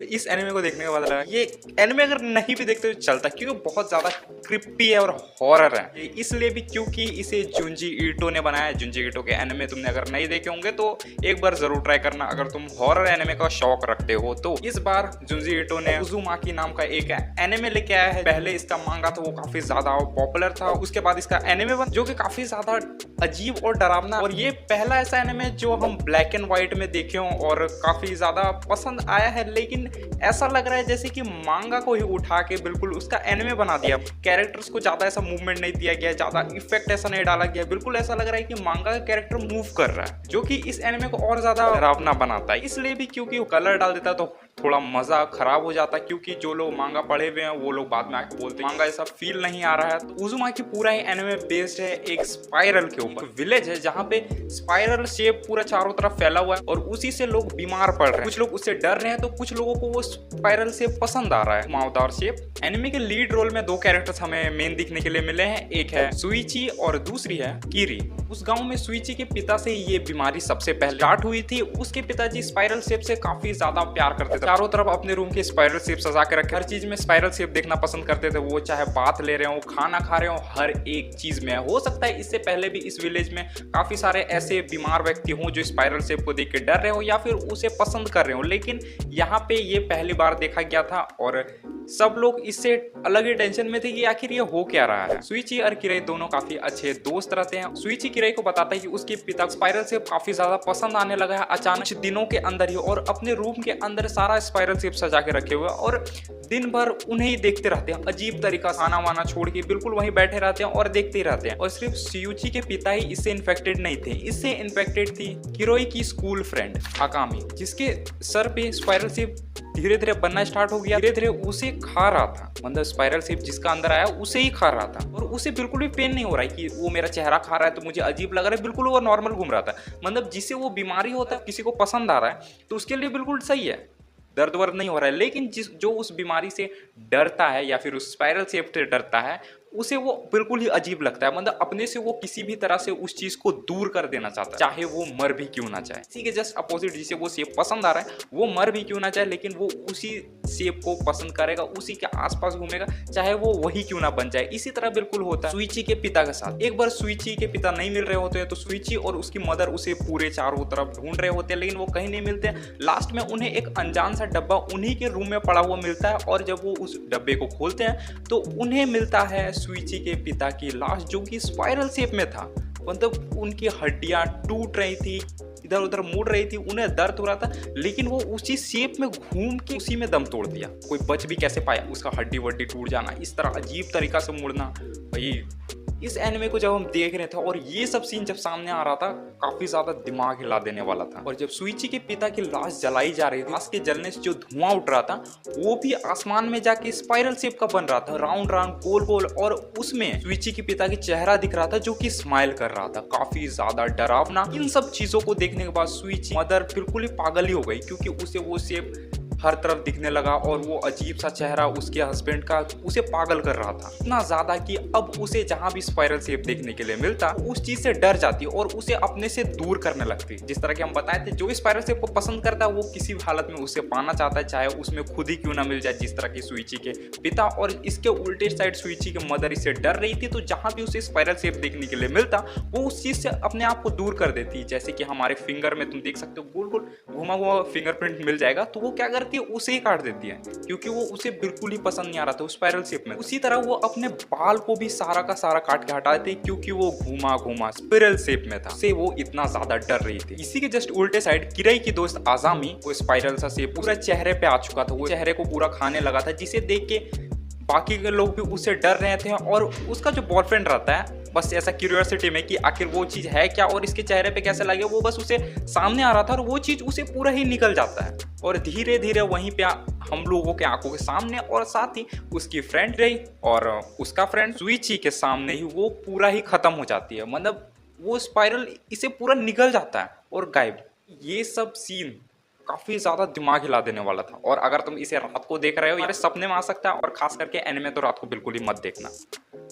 इस एनिमे को देखने के बाद लगा ये एनिमे अगर नहीं भी देखते तो चलता, क्योंकि बहुत ज्यादा क्रिप्पी है और हॉरर है। इसलिए भी क्योंकि इसे जुंजी ईटो ने बनाया है। जुंजी ईटो के एनिमे तुमने अगर नहीं देखे होंगे तो एक बार जरूर ट्राई करना अगर तुम हॉरर एनिमे का शौक रखते हो तो। इस बार जुंजी ईटो ने उजुमाकी नाम का एक एनिमे लेके आया है। पहले इसका मांगा था वो काफी ज्यादा पॉपुलर था, उसके बाद इसका एनिमे बना जो कि काफी ज्यादा अजीब और डरावना, और ये पहला ऐसा एनिमे जो हम ब्लैक एंड व्हाइट में देखे हों और काफी ज्यादा पसंद आया है। लेकिन ऐसा लग रहा है जैसे कि मांगा को ही उठा के बिल्कुल उसका एनिमे बना दिया। कैरेक्टर्स को ज्यादा ऐसा मूवमेंट नहीं दिया गया, ज्यादा इफेक्ट ऐसा नहीं डाला गया, बिल्कुल ऐसा लग रहा है कि मांगा का कैरेक्टर मूव कर रहा है, जो कि इस एनिमे को और ज्यादा डरावना बनाता है। इसलिए भी क्योंकि वो कलर डाल देता तो थोड़ा मजा खराब हो जाता, क्योंकि जो लोग मांगा पढ़े हुए हैं वो लोग बाद में आके बोलते हैं मांगा ऐसा फील नहीं आ रहा है। तो उजुमाकी पूरा ही एनिमे बेस्ड है एक स्पाइरल के ऊपर। विलेज है जहाँ पे स्पाइरल शेप पूरा चारों तरफ फैला हुआ है और उसी से लोग बीमार पड़ रहे हैं। कुछ लोग उससे डर रहे हैं तो कुछ लोगों को वो स्पाइरल शेप पसंद आ रहा है, घुमावदार शेप। एनिमे के लीड रोल में दो कैरेक्टर्स हमें मेन दिखने के लिए मिले हैं, एक है सुइची और दूसरी है कीरी। उस गांव में सुइची के पिता से ये बीमारी सबसे पहले स्टार्ट हुई थी। उसके पिताजी स्पाइरल शेप से काफी ज्यादा प्यार करते थे, चारों तरफ अपने रूम के स्पाइरल शेप सजा के रखे, हर चीज में स्पाइरल शेप देखना पसंद करते थे। वो चाहे बात ले रहे हो, खाना खा रहे हो, हर एक चीज में। हो सकता है इससे पहले भी इस विलेज में काफी सारे ऐसे बीमार व्यक्ति हों जो स्पाइरल शेप को देख के डर रहे हो या फिर उसे पसंद कर रहे हो, लेकिन यहाँ पे ये पहली बार देखा गया था और सब लोग इससे अलग ही टेंशन में थे कि आखिर ये हो क्या रहा है। सुइची और किराई दोनों काफी अच्छे दोस्त रहते हैं। सुइची किराई को बताता है कि उसके पिता स्पाइरल शेप काफी ज्यादा पसंद आने लगा है अचानक कुछ दिनों के अंदर ही, और अपने रूम के अंदर सारा स्पाइरल शेप सजा के रखे हुए और दिन भर उन्हें ही देखते रहते हैं। अजीब तरीका खाना वाना छोड़ के बिल्कुल वहीं बैठे रहते हैं और देखते ही रहते हैं। और सिर्फ सुइची के पिता ही इससे इन्फेक्टेड नहीं थे, इससे इन्फेक्टेड थी किरोई की स्कूल फ्रेंड आकामी, जिसके सर पे स्पाइरल शेप धीरे धीरे बनना स्टार्ट हो गया। धीरे धीरे उसे खा रहा था, मतलब स्पाइरल शेप जिसका अंदर आया उसे ही खा रहा था और उसे बिल्कुल भी पेन नहीं हो रहा है कि वो मेरा चेहरा खा रहा है तो मुझे अजीब लग रहा है। बिल्कुल वो नॉर्मल घूम रहा था, मतलब जिसे वो बीमारी होता है किसी को पसंद आ रहा है तो उसके लिए बिल्कुल सही है, दर्द वर्द नहीं हो रहा है। लेकिन जो उस बीमारी से डरता है या फिर उस स्पाइरल शेप से डरता है उसे वो बिल्कुल ही अजीब लगता है, मतलब अपने से वो किसी भी तरह से उस चीज को दूर कर देना चाहता है, चाहे वो मर भी क्यों ना चाहे। इसी के जस्ट अपोजिट जिसे वो शेप पसंद आ रहा है वो मर भी क्यों ना चाहे, लेकिन वो उसी शेप को पसंद करेगा, उसी के आसपास घूमेगा, चाहे वो वही क्यों ना बन जाए। इसी तरह बिल्कुल होता है सुइची के पिता के साथ। एक बार सुइची के पिता नहीं मिल रहे होते हैं तो सुइची और उसकी मदर उसे पूरे चारों तरफ ढूंढ रहे होते हैं, लेकिन वो कहीं नहीं मिलते। लास्ट में उन्हें एक अनजान सा डब्बा उन्हीं के रूम में पड़ा हुआ मिलता है और जब वो उस डब्बे को खोलते हैं तो उन्हें मिलता है सुइची के पिता की लाश, जो कि स्पाइरल शेप में था। मतलब उनकी हड्डियां टूट रही थी, इधर उधर मुड़ रही थी, उन्हें दर्द हो रहा था, लेकिन वो उसी शेप में घूम के उसी में दम तोड़ दिया। कोई बच भी कैसे पाया, उसका हड्डी वड्डी टूट जाना, इस तरह अजीब तरीका से मुड़ना। भाई इस एनिमे को जब हम देख रहे थे और ये सब सीन जब सामने आ रहा था काफी ज्यादा दिमाग हिला देने वाला था। और जब सुइची के पिता की लाश जलाई जा रही थी, लाश के जलने से जो धुआं उठ रहा था वो भी आसमान में जाके स्पाइरल शेप का बन रहा था, राउंड राउंड गोल गोल, और उसमें सुइची के पिता की चेहरा दिख रहा था जो कि स्माइल कर रहा था, काफी ज्यादा डरावना। इन सब चीजों को देखने के बाद सुइची मदर बिल्कुल ही पागल ही हो गई, क्योंकि उसे वो शेप हर तरफ दिखने लगा और वो अजीब सा चेहरा उसके हस्बैंड का उसे पागल कर रहा था, इतना ज्यादा कि अब उसे जहां भी स्पाइरल शेप देखने के लिए मिलता उस चीज से डर जाती और उसे अपने से दूर करने लगती। जिस तरह के हम बताए थे, जो स्पाइरल शेप को पसंद करता है वो किसी भी हालत में उसे पाना चाहता है, चाहे उसमें खुद ही क्यों ना मिल जाए, जिस तरह की सुइची के पिता। और इसके उल्टे साइड सुइची के मदर इससे डर रही थी, तो जहां भी उसे स्पाइरल शेप देखने के लिए मिलता वो उस चीज से अपने आप को दूर कर देती। जैसे कि हमारे फिंगर में तुम देख सकते हो गोल गोल घुमा हुआ फिंगरप्रिंट मिल जाएगा, तो वो क्या करती है उसे ही काट देती है, क्योंकि वो उसे बिल्कुल ही पसंद नहीं आ रहा था उस स्पाइरल शेप में। उसी तरह वो अपने बाल को भी सारा का सारा काट के हटा देती, क्योंकि वो घुमा घुमा स्पाइरल शेप में था, से वो इतना ज्यादा डर रही थी। इसी के जस्ट उल्टे साइड किराई की दोस्त आजामी, वो स्पाइरल सा शेप पूरा चेहरे पे आ चुका था, वो चेहरे को पूरा खाने लगा था, जिसे देख के बाकी के लोग भी उससे डर रहे थे। और उसका जो बॉयफ्रेंड रहता है बस ऐसा क्यूरियोसिटी में कि आखिर वो चीज है क्या और इसके चेहरे पे कैसे लगे, वो बस उसे सामने आ रहा था और वो चीज उसे पूरा ही निकल जाता है और धीरे धीरे वहीं पे हम लोगों के आंखों के सामने और साथ ही उसकी फ्रेंड रही और उसका फ्रेंड सुइची के सामने ही वो पूरा ही खत्म हो जाती है, मतलब वो स्पाइरल इसे पूरा निकल जाता है और गायब। ये सब सीन काफी ज्यादा दिमाग हिला देने वाला था, और अगर तुम इसे रात को देख रहे हो या सपने में आ सकता है, और खास करके एनिमे तो रात को बिल्कुल ही मत देखना।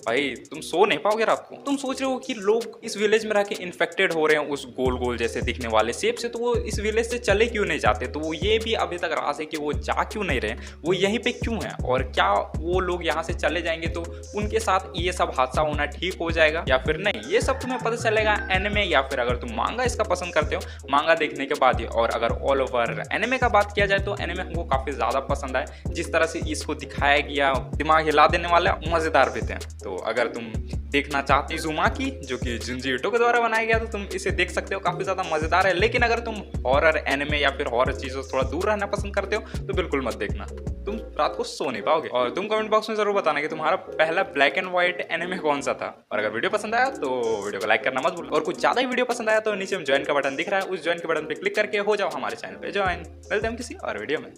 भाई तुम सो नहीं पाओगे रात को। तुम सोच रहे हो कि लोग इस विलेज में रह के इन्फेक्टेड हो रहे हैं उस गोल गोल जैसे दिखने वाले शेप से, तो वो इस विलेज से चले क्यों नहीं जाते। तो वो ये भी अभी तक राज है कि वो जा क्यों नहीं रहे, वो यहीं पे क्यों है, और क्या वो लोग यहाँ से चले जाएंगे तो उनके साथ ये सब हादसा होना ठीक हो जाएगा या फिर नहीं। ये सब तुम्हें पता चलेगा एनिमे या फिर अगर तुम मांगा इसका पसंद करते हो मांगा देखने के बाद ही। और अगर ऑल ओवर एनिमे का बात किया जाए तो एनिमे हमको काफी ज्यादा पसंद आए, जिस तरह से इसको दिखाया गया दिमाग हिला देने वाला मजेदार भी थे। तो अगर तुम देखना चाहते इज़ुमाकी जो कि जुंजी इटो के द्वारा बनाया गया तो तुम इसे देख सकते हो, काफी ज्यादा मजेदार है। लेकिन अगर तुम हॉरर एनिमे या फिर हॉरर चीजों से थोड़ा दूर रहना पसंद करते हो तो बिल्कुल मत देखना, तुम रात को सो नहीं पाओगे। और तुम कमेंट बॉक्स में जरूर बताना कि तुम्हारा पहला ब्लैक एंड व्हाइट एनिमे कौन सा था। और अगर वीडियो पसंद आया तो वीडियो को लाइक करना मत भूलना, और कुछ ज्यादा ही वीडियो पसंद आया तो नीचे में ज्वाइन का बटन दिख रहा है, उस ज्वाइन के बटन पे क्लिक करके हो जाओ हमारे चैनल पे ज्वाइन। मिलते हैं किसी और वीडियो में।